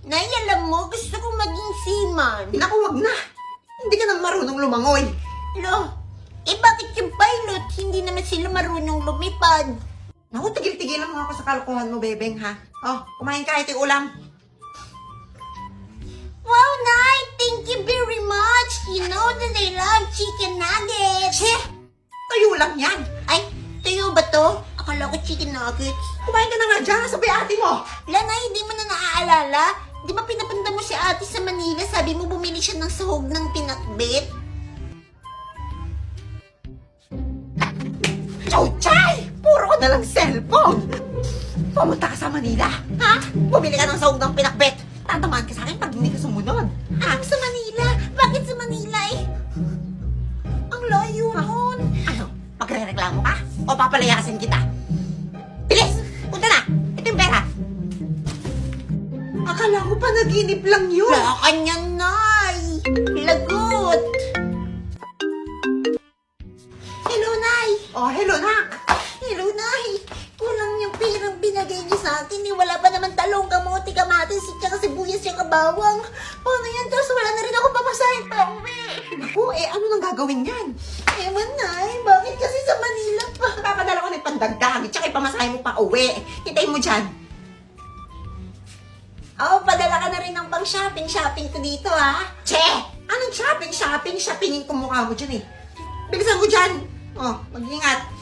Nay, alam mo, gusto ko maging seaman. Naku, wag na. Hindi ka na marunong lumangoy. Lo, bakit yung pilot, hindi naman sila marunong lumipad? Naku, tigil-tigilan mo ako sa kalokohan mo, bebeng, ha? Oh, kumain ka, ito yung ulam. Wow, Nay, thank you very much. You know that I love chicken nuggets. Che, tuyo lang yan. Ay, tuyo ba to? Akala ko chicken nuggets. Kumain ka na nga dyan, sabi ate mo. La, Nay, hindi mo na naaalala? Di ba pinapanda mo si ate sa Manila? Sabi mo bumili siya ng sahog ng pinakbit? Chochay! Puro ko na lang cellphone. Pumunta ka sa Manila, ha? Bumili ka ng sahog ng pinakbet. Tatamaan ka sa akin pag hindi ka sumunod. Sa Manila? Bakit sa Manila Ang layo nun. Ano? Magre-reklamo ka? O papalayasin kita? Bilis! Punta na! Ito yung pera. Akala ko pa naginip lang yun. Wala ka niyan, Nay. Lagot. Hello, Nay. Oh, hello, nak. Hello, Nay. Kulang yung pirang binagay niyo sa akin. Wala pa naman talong, kamote, kamatis, tsaka sibuyas yung kabawang. Paano yan? Tapos wala na rin ako papasahin pa uwi. Naku, ano nang gagawin yan? Ewan, Nay. Bakit kasi sa Manila pa? Papadala ko ng pandagdag, tsaka ipamasahe mo pa uwi. Hintayin mo dyan. Padala ka na rin ng pang-shopping ko dito, ha? Che! Anong shopping? Shoppingin ko mukha mo dyan eh. Bilisan mo dyan. Oh, mag-ingat.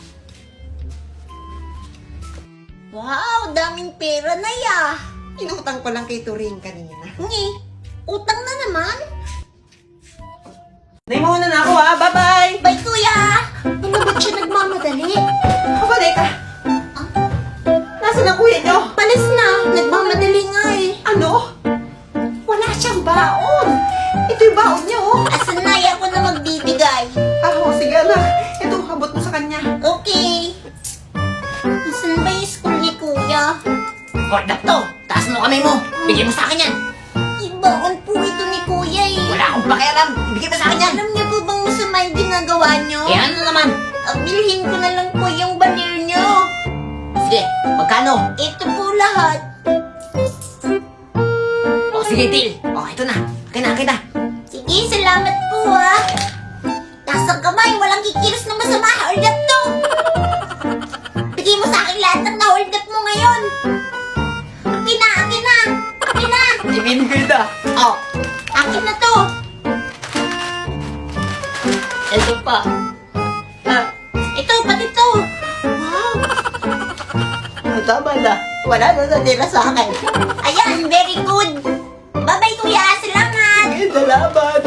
Wow, daming pera na ya. Inutang ko lang kay Turing kanina. Ngi, utang na naman. Naimuna na ako ha. Bye-bye! Bye, kuya. Ano ba't siya nagmamadali? Kabalik ka. Nasaan ang kuya nyo? Palis na. Nagmamadali nga Ano? Wala siyang baon. Ito yung baon niyo oh. Asan na? Ako na magbibigay. Sige anak. Ito, habot mo sa kanya. Okay. Asan ba yung school ni kuya? Hold up to! Taas mo kamay mo! Bigyan mo sa akin yan! Ibaon po ito ni kuya Wala akong pakialam! Bigyan mo sa akin yan! Alam niyo po bang masama yung ginagawa niyo? Eh ano naman? Bilhin ko na lang po yung balir niyo. Sige, magkano? Ito po lahat. O sige, Til! O, ito na! Akin na! Sige, salamat po ha. Taas ang kamay, walang kikilos na masama. Hold up to. Bigay mo sa akin lahat ng na-hold up mo ngayon. Akin na. Ibibigay na! Oh, akin na to. Ito pa! Ito, pati to. Wow. Tama na! Wala na natira sa akin! Ayan, very good. Bye-bye, kuya. Salamat. Salamat!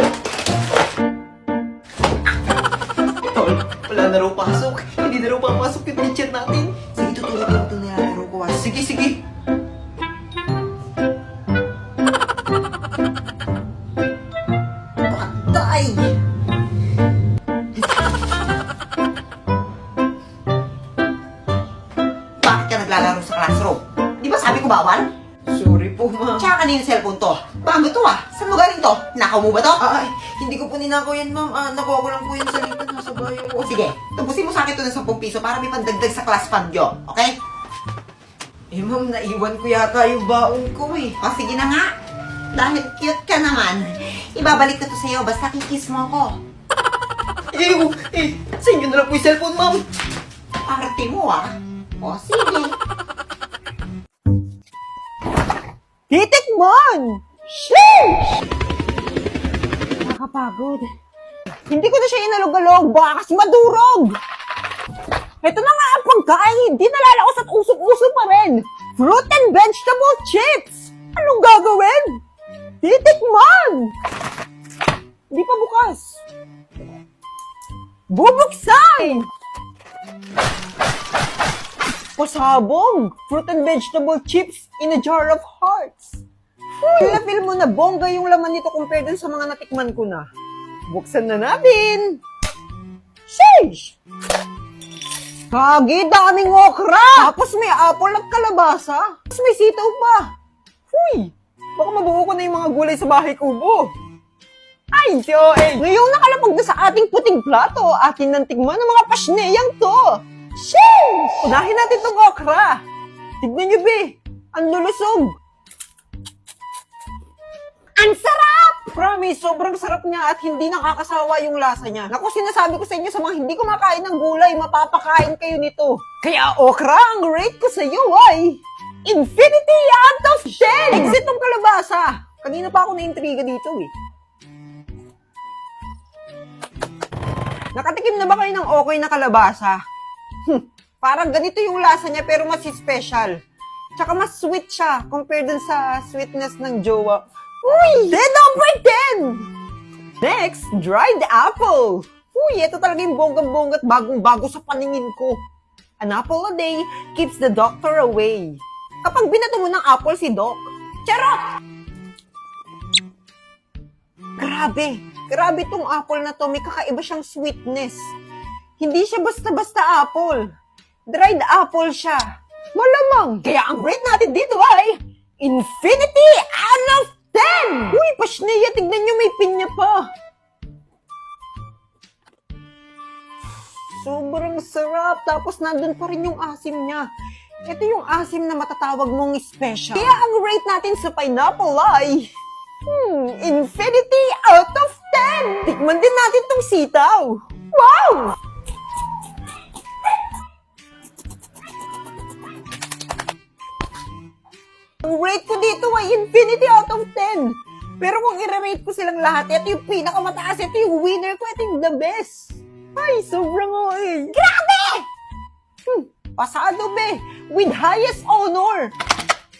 Tol, wala na raw pasok! Hindi na raw papasok yung teacher natin! Sige, tutulog lang ito nilalaro ko ha. Sige! Patay! Bakit ka naglalaro sa classroom? Di ba sabi ko bawal? Sorry po, ma'am. Tsaka kanina cellphone to. Bago to ah. Saan mo galing to? Nakaw mo ba to? Ay, hindi ko po ninakaw yan, ma'am. Nakuha ko lang po yan sa lipat nasa bayo ko. O sige, tubusin mo sa akin to ng 10 piso para may pandagdag sa class fund nyo. Okay? Eh, ma'am, naiwan ko yata yung baon ko eh. O sige na nga. Dahil cute ka naman, ibabalik ko to sa'yo basta kikiss mo ako. Sa inyo na lang po yung cellphone, ma'am. Arte mo ah. O sige. Titikman! Sheesh! Nakakapagod. Hindi ko na siya inalog-alog, baka kasi madurog! Ito na nga ang pagkain, hindi nalalaos at usok-usok pa rin! Fruit and vegetable chips! Anong gagawin? Titikman! Hindi pa bukas. Bubuksan! Pasabog! Fruit and vegetable chips in a jar of hearts. Feel mo na bongga yung laman nito compared dun sa mga natikman ko na. Buksan na natin! Sheesh! Kagi, daming okra! Tapos may apple at kalabasa. Tapos may sitaw pa. Huy! Baka mabuo ko na yung mga gulay sa bahay kubo. Ay, Joey! Ngayong nakalapag na sa ating puting plato, atin nang tigman ng mga pasneyang to. Sheesh! Unahin natin itong okra. Tignan nyo, be. Ang lulusog. promise, sobrang sarap niya at hindi nakakasawa yung lasa niya. Naku, sinasabi ko sa inyo sa mga hindi kumakain ng gulay, mapapakain kayo nito. Kaya okra, ang rate ko sa iyo ay infinity out of 10! Exit ng kalabasa! Kanina pa ako na-intriga dito eh. Nakatikim na ba kayo ng okay na kalabasa? Parang ganito yung lasa niya pero mas special. Tsaka mas sweet siya compared dun sa sweetness ng jowa. Uy! Dead number 10! Next, dried apple. Uy, ito talaga yung bonggang-bongga at bagong-bago sa paningin ko. An apple a day keeps the doctor away. Kapag binato mo ng apple si Doc, charot! Grabe tong apple na to. May kakaiba siyang sweetness. Hindi siya basta-basta apple. Dried apple siya. Malamang. Kaya ang rate natin dito ay infinity out of 10! Uy, pasneya, tignan nyo, may pinya pa. Sobrang sarap. Tapos nandun pa rin yung asim niya. Ito yung asim na matatawag mong special. Kaya ang rate natin sa pineapple ay infinity out of 10! Tikman din natin tong sitaw. Wow! Ang rate ko dito ay infinity out of 10. Pero kung i-rate ko silang lahat, ito yung pinakamataas, ito yung winner ko, ito yung the best. Ay, sobrang okay. Grabe! Pasado, be. With highest honor.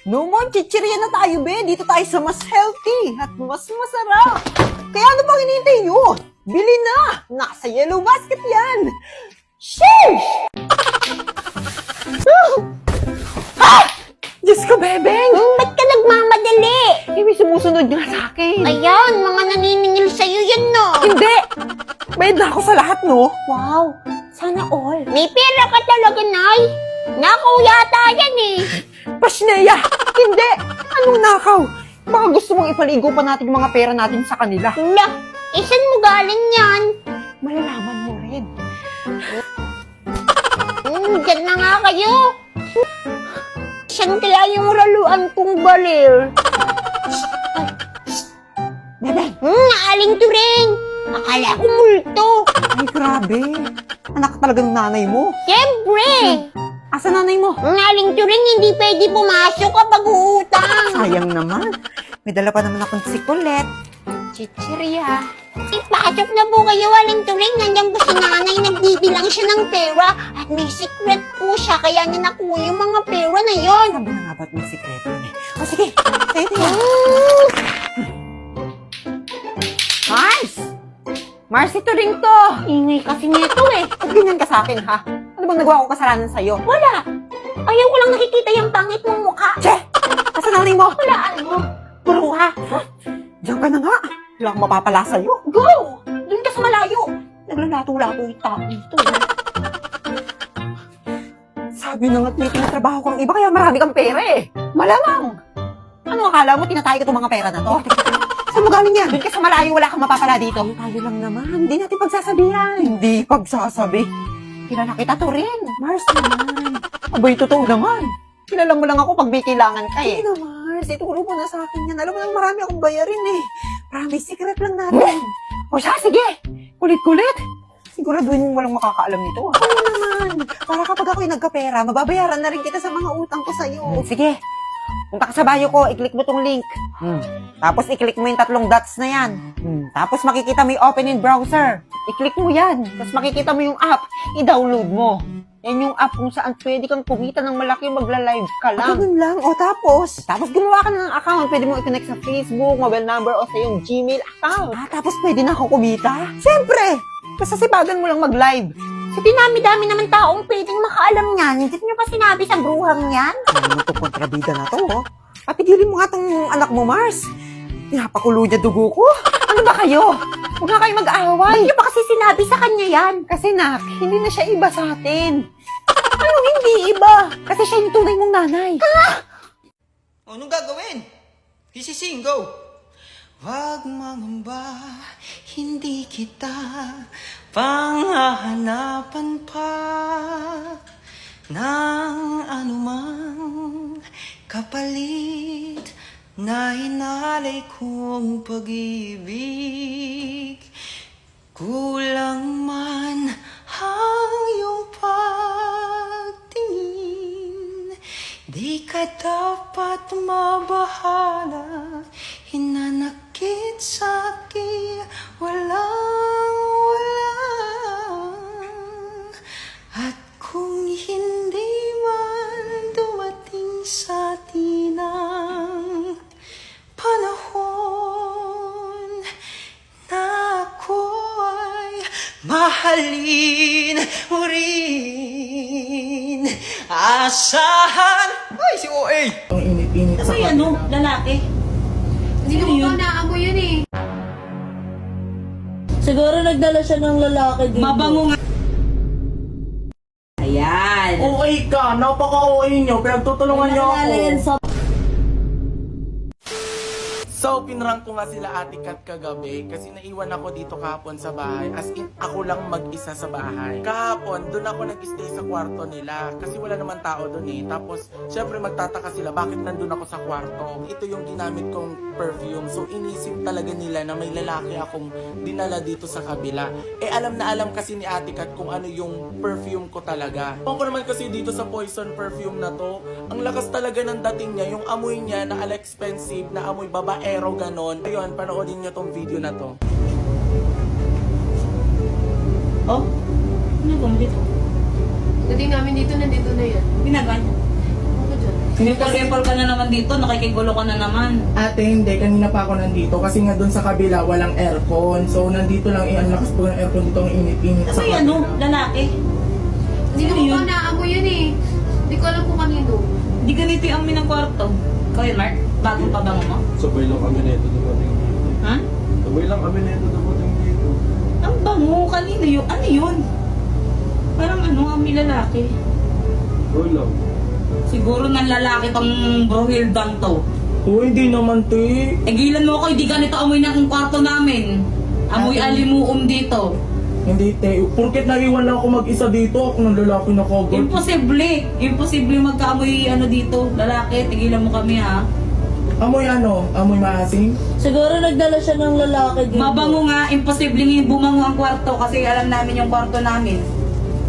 No more chichirya na tayo, be. Dito tayo sa mas healthy at mas masarap. Kaya ano bang hinihintay nyo? Bili na! Nasa yellow basket yan. Sheesh! Diyos ko, Bebeng! Ba't ka nagmamadali? May sumusunod nga sa akin. Ayan, mga naniningil sa'yo yan, no? Hindi! Bayad na ako sa lahat, no? Wow, sana all. May pera ka talaga, Nay. Nakaw yata yan eh. Pasneya! Hindi! Anong nakaw? Baka gusto mong ipaligo pa natin yung mga pera natin sa kanila. Hala, saan mo galing yan? Malalaman mo rin. Diyan na nga kayo. Saan kaya yung raluan kong balir? Bebeng! Naaling to rin. Akala ko multo. Ay, grabe. Anak ka talagang nanay mo. Siyempre. Asa nanay mo? Naaling to rin, hindi pwede pumasok kapag uutang. Sayang naman. May dala pa naman akong sikulet. Chichirya. Ipasok na po kayo, Aling Turing. Nandiyan po si nanay, nagbibilang siya ng pera. At may secret po siya, kaya niya nakuha yung mga pera na yon. Sabi na nga ba't may sikreto niya? O sige, sa'yo ito yan. Mars! Mars, ito rin to. Ingay kasi nito eh. Huwag ganyan ka sa akin, ha? Ano bang nagawa ko kasalanan sa'yo? Wala. Ayaw ko lang nakikita yung pangit mong mukha. Che! Asa nanay mo? Wala, ano? Bruha! Diyan ka na nga. Wala akong mapapala sa'yo. Go! Doon ka sa malayo. Naglalato-lato yung tao dito. Sabi na nga't may tinatrabaho kang iba kaya marami kang pera eh. Malamang. Ano akala mo, tinatay ko itong mga pera na to? Saan mo galing yan? Doon ka sa malayo, wala kang mapapala dito. Tayo lang naman. Hindi natin pagsasabihan. Hindi pagsasabi. Kilala kita to rin. Mars naman. Abay, totoo naman. Kilala mo lang ako pag may kailangan ka eh. Hindi na, Mars. Ituro mo na sa akin yan. Alam mo nang marami akong bayarin eh. Promise, secret lang natin. O siya, sige. Kulit-kulit. Siguraduhin mo walang makakaalam nito. Oo naman. Para kapag ako'y nagkapera, mababayaran na rin kita sa mga utang ko sa'yo. Sige. Punta ka sa bio ko, i-click mo tong link. Tapos i-click mo yung 3 dots na yan. Tapos makikita mo yung open in browser. I-click mo yan. Tapos makikita mo yung app. I-download mo. Yan yung app kung saan pwede kang kumita ng malaki magla-live ka lang. Ganun lang. O tapos? Tapos gumawa ka na ng account. Pwede mo i-connect sa Facebook, mobile number, o sa yung Gmail account. Tapos pwede na ako kumita? Siyempre! Basta sipagan mo lang mag-live. Sa dinami-dami naman taong pwedeng makaalam niyan, hindi niyo pa sinabi sa bruhang yan? Ano itong kontrabida na to, oh? Papigilin mo nga tong anak mo, Mars. Pinapakulo niya dugo ko. Ano ba kayo? Huwag nga kayo mag-aaway. Hindi pa kasi sinabi sa kanya yan. Kasi nak, hindi na siya iba sa atin. Ano hindi iba? Kasi siya yung tunay mong nanay. Anong gagawin? Hisising, go! Wag mangamba, hindi kita panghahanapan pa ng anumang kapalit na inalay kong pag-ibig. Kulang man ang iyong pagtingin, di ka dapat mabahala. Hinanakit sa'kin walang-wala. At kung hindi man dumating sa atin ang panahon na ako ay mahalin mo rin, asahan. Ay, si OA! Ang init-init sa Ay, ano? Lalaki? Hindi ko pa naamoy yun eh. Siguro nagdala siya ng lalaki dito. Mabango nga. Ayan. OA ka! Napaka-OA nyo! Pinagtutulungan nyo ako! Nalala yan sa... So, pinrank ko nga sila Ate Kat kagabi kasi naiwan ako dito kahapon sa bahay. As in, ako lang mag-isa sa bahay. Kahapon, doon ako nag-stay sa kwarto nila kasi wala naman tao doon eh. Tapos, syempre magtataka sila bakit nandun ako sa kwarto. Ito yung ginamit kong perfume. So, inisip talaga nila na may lalaki akong dinala dito sa kabila. Eh, alam na alam kasi ni Ate Kat kung ano yung perfume ko talaga. Ako naman kasi dito sa Poison perfume na to, ang lakas talaga ng dating niya. Yung amoy niya na expensive, na amoy babaero, ganon. Ayun, panoorin nyo tong video na to. Oh? Ano kung dito? Dating namin dito, nandito na yan. Ginagawa niya. Ano dyan? Sinipol-sipol ka na naman dito, nakikigulo ka na naman. Ate, hindi. Kanina pa ako nandito kasi nga doon sa kabila walang aircon. So, nandito lang ang lakas po ng aircon dito ang init-init sa Ay, kabila. ano? Lalaki? Hindi Ano ko yun? pa naamoy yun eh. Hindi ko alam kung kanino. Di ganito yung amin ng kwarto. Ikaw yun, Mark? Bagong pabango mo? Sabay lang kami nito dumating dito. Ha? Sabay lang kami nito dumating dito. Ang bango. Kanino yun? Ano yun? Parang ano, amin lalaki. Wala. Siguro ng lalaki tong brohildang to. Oh, hindi naman, te. Egilan mo ako, hindi ganito amoy ng kwarto namin. Amoy alimuum dito. Hindi, te. Porket naiwan lang ako mag-isa dito, ako ng lalaki na kagad. Imposible. Imposible magkaamoy ano dito. Lalaki, tigilan mo kami ha. Amoy ano? Amoy maasim? Siguro nagdala siya ng lalaki dito. Mabango nga, imposible nga bumango ang kwarto kasi alam namin yung kwarto namin.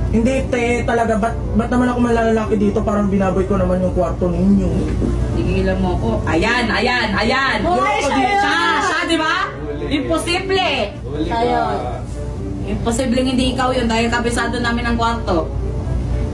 Hindi, te. Talaga, ba't naman ako malalaki dito? Parang binaboy ko naman yung kwarto ninyo. Tigilan mo ako. Ayan, ayan, ayan. Hoy, siya! Siya, di ba? Imposible. Huli Tayo. Imposible hindi ikaw yun dahil kabisado namin ang kwarto.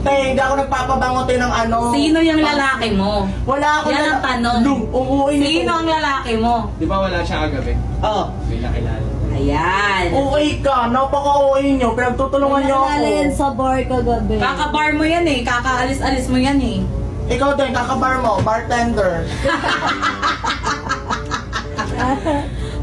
Te, hindi ako nagpapabango, te, ng ano. Sino yung lalaki mo? Wala ako Yan ang tanong. Oo, Sino ang lalaki mo? Di ba wala siya kagabi? Oh. Hindi na kilala. Ayan. OA ka, napaka-OA nyo, pinagtutulungan nyo ako. Nalala yan sa bar kagabi. Kakabar mo yan eh. Kakaalis-alis mo yan eh. Ikaw din, kakabar mo, bartender.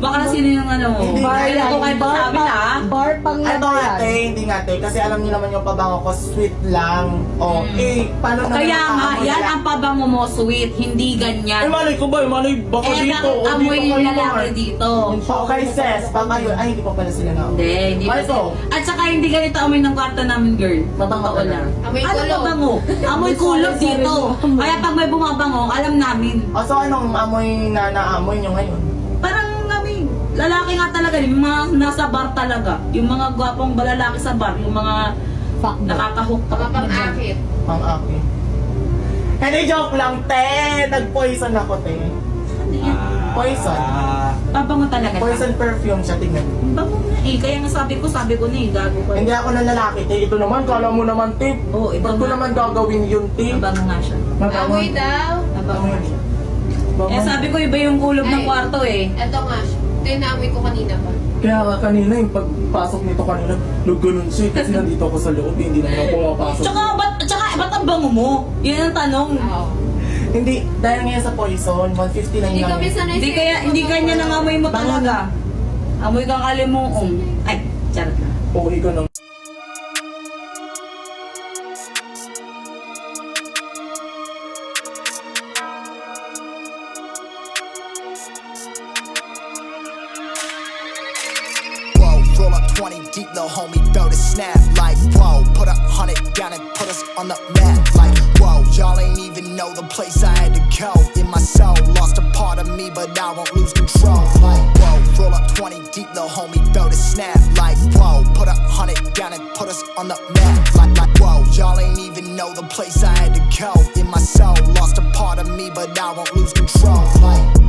Baka na sino yung ano mo. Hindi, Bar hindi. ko kayo pa sa amin ha. Bar pang Ito yan. ate, hindi nga te, kasi alam niyo naman yung pabango ko, sweet lang. O, paano naman Kaya nga, nakaamoy yan lang? ang pabango mo, sweet. Hindi ganyan. Malay ko ba, malay baka Eh, dito. bakit o, amoy dito yung kayo lalaki naman. dito? Okay, sis, baka yun. Ay, hindi pa pala sila na. Hindi pa Ito. At saka hindi ganito amoy ng kwarto namin, girl. Mabango Totoo talaga. lang. Amoy Ano kulo. mabango? Amoy kulob dito. Kaya pag may bumabango, alam namin. O, so anong amoy na naamoy nyo ngayon? Parang kami, lalaki nga talaga, yung mga nasa bar talaga. Yung mga gwapong balalaki sa bar, yung mga Fuck. nakakahook Mga pang-akit. Pang akin. Hindi, joke lang, te. Nag-poison ako, te. Poison. Pabango talaga siya. Poison perfume siya, tingnan mo. Bango na eh. Kaya nga sabi ko na eh. Gago ko. Hindi ako ng lalaki, te. Ito naman, kala mo naman, te. Oo, ito Ba't ko nga. naman gagawin yun, te? Mabango nga siya. Amoy daw. Mabango nga siya. Bango. Eh sabi ko iba yung kulob ng Ay. kwarto eh. Eto nga siya. Ito yung naamoy ko kanina pa. Kaya nga kanina, yung pagpasok nito kanina, nagganon siya eh, kasi nandito ako sa loob, hindi naman ako pumapasok. Tsaka ba't ang bango mo? Yan ang tanong. Oo. Hindi, dahil ngayon sa poison, 159 Hindi lang. kami sanay Hindi sa kaya, hindi mga kanya kulo. nang amoy mo talaga. Amoy kang alimuong. Ay, charot na. Okay ka nang. roll up 20 deep, little homie, belt is snap. Like, whoa, put 100 down and put us on the map. Like, whoa, y'all ain't even know the place I had to go. In my soul, lost a part of me, but I won't lose control. Like, whoa, roll up 20 deep, little homie, belt is snap. Like, whoa, put 100 down and put us on the map. Like, whoa, y'all ain't even know the place I had to go. In my soul, lost a part of me, but I won't lose control. Like,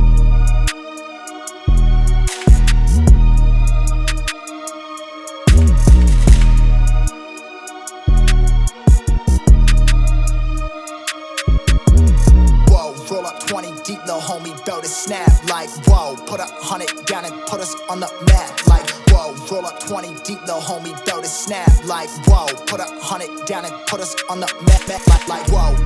roll up 20 deep, little homie, belt is snap. Like, whoa, put 100 down and put us on the map. Like, whoa, roll up 20 deep, little homie, belt is snap. Like, whoa, put 100 down and put us on the map. Like, whoa.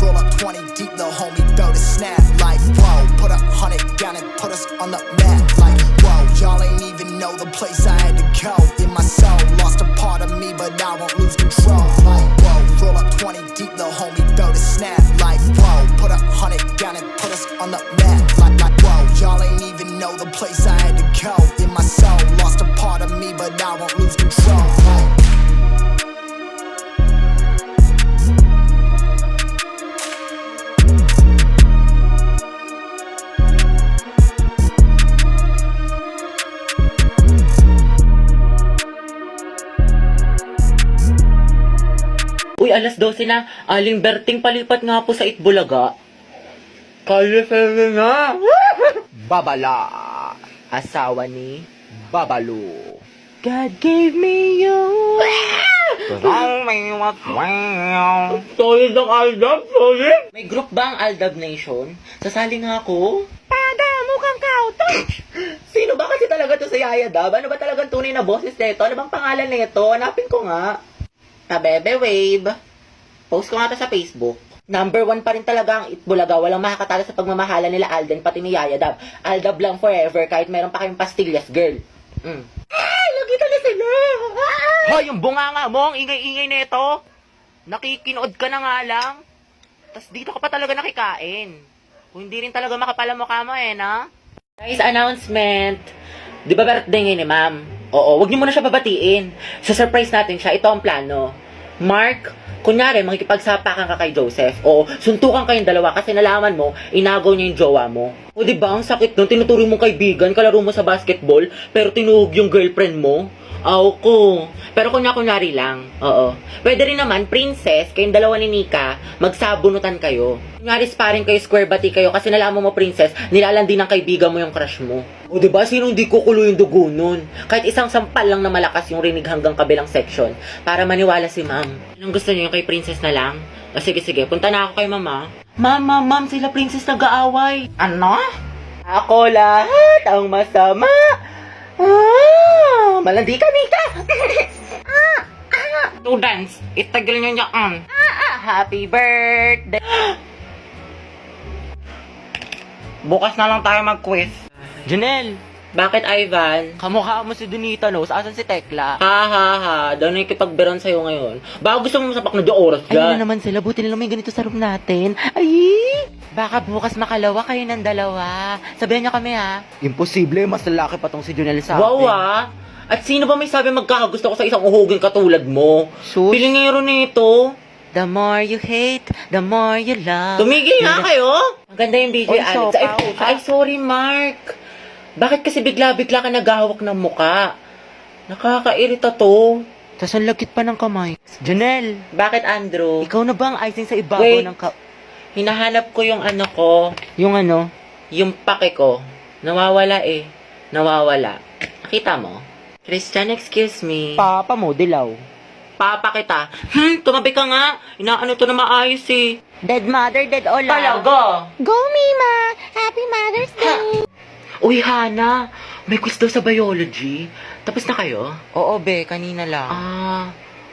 Roll up 20 deep, little homie, belt is snap. Like, whoa, put 100 down and put us on the map. Like, whoa, y'all ain't even know the place I had to go. In my soul, lost a part of me, but I won't lose control. Like, whoa, roll up 20 deep, little homie, belt is snap. Like, whoa, put 100 down and put us on the map. Like, whoa, y'all ain't even know the place I had to go. In my soul, lost a part of me, but I won't lose control. Like, Uy, alas 12 na. Aling Berting palipat nga po sa Itbulaga. Kaya na. Babala, asawa ni Babalo. God gave me you. Solid ang Aldab, solid. May group ba ang Aldab Nation? Sasali nga ako. Pada, mukhang kauto. Sino ba kasi talaga to sa Yaya Dab? Ano ba talagang tunay na boses nito? Ano bang pangalan nito? Hanapin ko nga. Bebe Wave. Post ko nga to sa Facebook. Number 1 pa rin talaga ang Itbulaga. Walang makakatalo sa pagmamahala nila Alden pati ni Yaya Dab. Aldab lang forever kahit meron pa kayong pastillas, girl. Lagi na sila. Hoy, yung bunganga mo, ang ingay-ingay nito. Nakikinood ka na nga lang. Tas dito ka pa talaga nakikain. Kung hindi rin talaga makapala mukha mo na. Guys, announcement. Di ba birthday ngayon ni ma'am? Oo, wag niyo muna siya babatiin. Sa-surprise natin siya. Ito ang plano. Mark, kunyari, makikipagsapakan ka kay Joseph. Oo, suntukan kayong dalawa kasi nalaman mo, inagaw niya yung jowa mo. O diba, ang sakit nun, tinuturo mong kaibigan, kalaro mo sa basketball, pero tinuhog yung girlfriend mo. Aw ko. Pero kunyari lang. Oo. Pwede rin naman, princess, kayong dalawa ni Nika, magsabunutan kayo. Kunyari sparring kayo, square bati kayo, kasi nalaman mo, princess, nilalandi ng kaibigan mo yung crush mo. O diba, sino hindi kukulo yung dugo nun? Kahit isang sampal lang na malakas yung rinig hanggang kabilang section, para maniwala si ma'am. Anong gusto niyo yung kay princess na lang? O sige, punta na ako kay mama. Ma'am, sila princess nag-aaway. Ano? Ako lahat ang masama. Malandi ka, Nika! Students, itagal nyo niyan. Happy birthday! Bukas na lang tayo mag-quiz. Janelle, bakit Ivan? Kamukha mo si Donita, no? Asan si Tekla? Ha. Daw nakikipagberon sa'yo ngayon. Baka gusto mo masapak na oras dyan. Ayun na naman sila. Buti na lang may ganito sa room natin. Ay! Baka bukas makalawa kayo ng dalawa. Sabihan niyo kami, ha? Imposible, mas lalaki pa tong si Junel sa akin. Wow, ha? At sino ba may sabi magkakagusto ko sa isang uhugin katulad mo? Sus. Pilingero nito. The more you hate, the more you love. Tumigil nga kayo! Ang ganda yung video, Oy, Alex. Ay, sorry, Mark. Bakit kasi bigla-bigla ka naghahawak ng muka? Nakakairita to. Tas ang lagkit pa ng kamay. Janelle, Bakit, Andrew? ikaw na ba ang icing sa ibabaw Wait. ng Hinahanap ko yung ano ko, Yung ano? yung pake ko. Nawawala eh. Nawawala. Nakita mo? Christian, excuse me. Papa mo, dilaw. Papa kita. Tumabi ka nga. Inaano to na maayos eh. Dead mother, dead all Talaga. Go, Mima! Happy Mother's Day! Uy, Hana. May quiz daw sa biology. Tapos na kayo? Oo, be, kanina lang.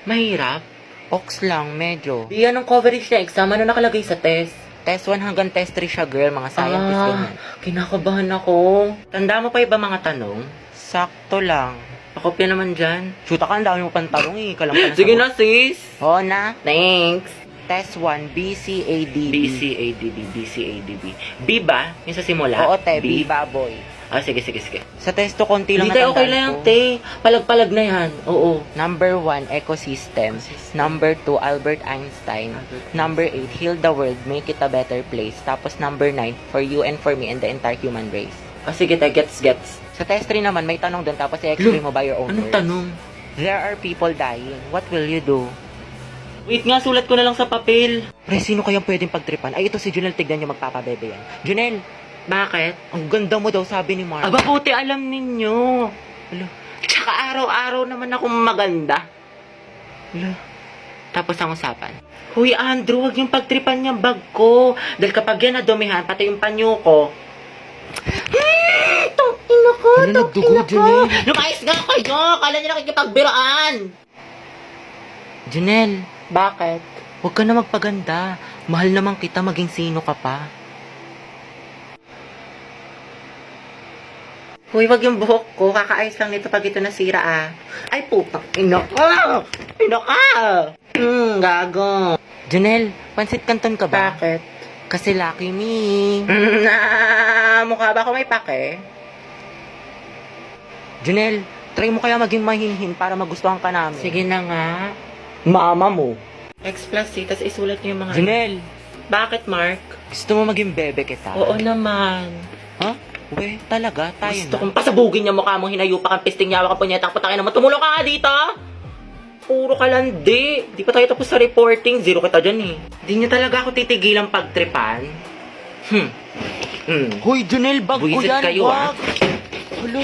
Mahirap. Ox lang, medyo. Di anong coverage na exam? Ano nakalagay sa test? Test 1 hanggang test 3 siya, girl. Mga scientist ganyan. Kinakabahan ako. Tanda mo pa iba mga tanong? Sakto lang. Pakopya naman dyan. Shoot ka, ang dami mo pantalong eh. Kalam ka na Sige na, sis. Oo na. Thanks. Test 1, BCADB. BCADB. B ba? Yung sa simula? Oo, te. B, baboy. Ah, sige. Sa testo, konti lang Hindi tayo okay natandaan lang yan, ko. te. Palag-palag na yan. Oo. Number 1, ecosystem. Number 2, Albert Einstein. Number 8, heal the world, make it a better place. Tapos number 9, for you and for me and the entire human race. Ah, sige, te. Gets. Sa test 3 naman, may tanong doon, tapos i-explain mo by your own Anong words. tanong? There are people dying. What will you do? Wait nga, sulat ko na lang sa papel. Pre, sino kayang pwedeng pagtripan? Ay, ito si Junel, tignan niyo magpapabebe yan. Junel, Bakit? ang ganda mo daw, sabi ni Mark. Aba, buti alam ninyo. Ala, Tsaka araw-araw naman akong maganda. ala. Tapos ang usapan. Huy, Andrew, huwag yung pagtripan niyang bag ko. Dahil kapag yan nadumihan, pati yung panyo ko. Itong ina ko, Ano, nagdugo, Junel? Lumayas nga kayo! Kala niyo nakikipagbiraan! Junel, Bakit? huwag ka na magpaganda. Mahal naman kita, maging sino ka pa. Huy, wag yung buhok ko. Kakaayos lang nito pag ito nasira ah. Ay, putang ina ka! Ina ka! Gago. Junel, pansit canton ka ba? Bakit? Kasi lucky me. Mukha ba ako may pake? Junel, try mo kaya maging mahinhin para magustuhan ka namin. Sige na nga. Mama mo. X plus C, tas isulat niyo yung mga... Junel, Bakit, Mark? gusto mo maging bebe kita? Oo naman. Ha? We, talaga? Tayo Gusto na? kong pasabugin niya mukha mong hinayupa kang pisting yawa ka punyetak putangin naman. Tumulong ka nga dito! Puro ka landi. Di pa tayo tapos sa reporting. Zero kita dyan eh. Di niya talaga ako titigilang pagtripan. Hoy, Junel, bag ko Buisit yan. kayo, ah. wag. Hulo.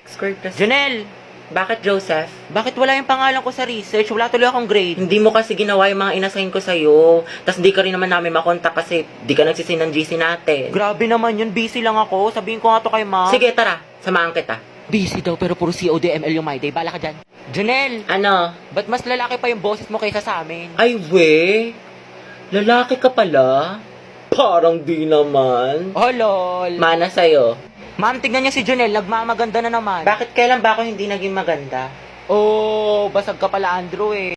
Squirt plus. Junel, Bakit, Joseph? bakit wala yung pangalan ko sa research? Wala tuloy akong grade. Hindi mo kasi ginawa yung mga inassign ko sa'yo. Tapos di ka rin naman namin makontak kasi di ka nagsisin ng GC natin. Grabe naman yun, busy lang ako. Sabihin ko nga to kay ma'am. Sige, tara. Samahan kita. Busy daw pero puro CODML yung my day. Bala ka dyan. Junel, Ano? ba't mas lalaki pa yung boses mo kaysa sa amin? Ay, we? Lalaki ka pala? Parang di naman. Oh, lol. Mana sa'yo. Ma'am, tignan niya si Junel. Nagmamaganda na naman. Bakit kailan ba ako hindi naging maganda? Oh, basag ka pala, Andrew eh.